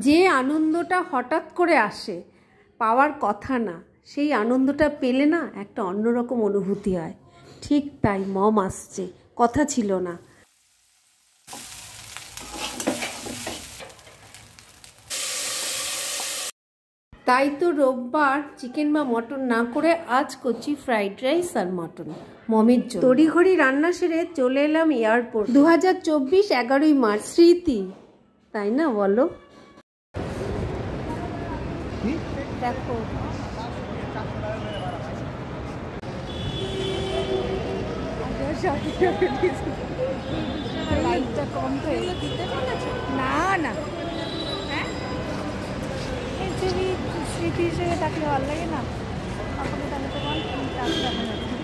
যে আনন্দটা হঠাৎ করে আসে, পাওয়ার কথা না, সেই আনন্দটা পেলে না একটা অন্যরকম অনুভূতি হয়। ঠিক তাই, মম আসছে, কথা ছিল না। তাই তো রোববার চিকেন বা মটন না করে আজ করছি ফ্রাইড রাইস আর মটন মমের জন্য। তড়িঘড়ি রান্না সেরে চলে এলাম এয়ারপোর্ট। 2024 11ই মার্চ, স্মৃতি, তাই না বলো? দেখো লাইটটা কম তো না না, এই ছবি স্মৃতি হিসেবে থাকলে ভালো লাগে না? তাহলে তো দেখা যাচ্ছে।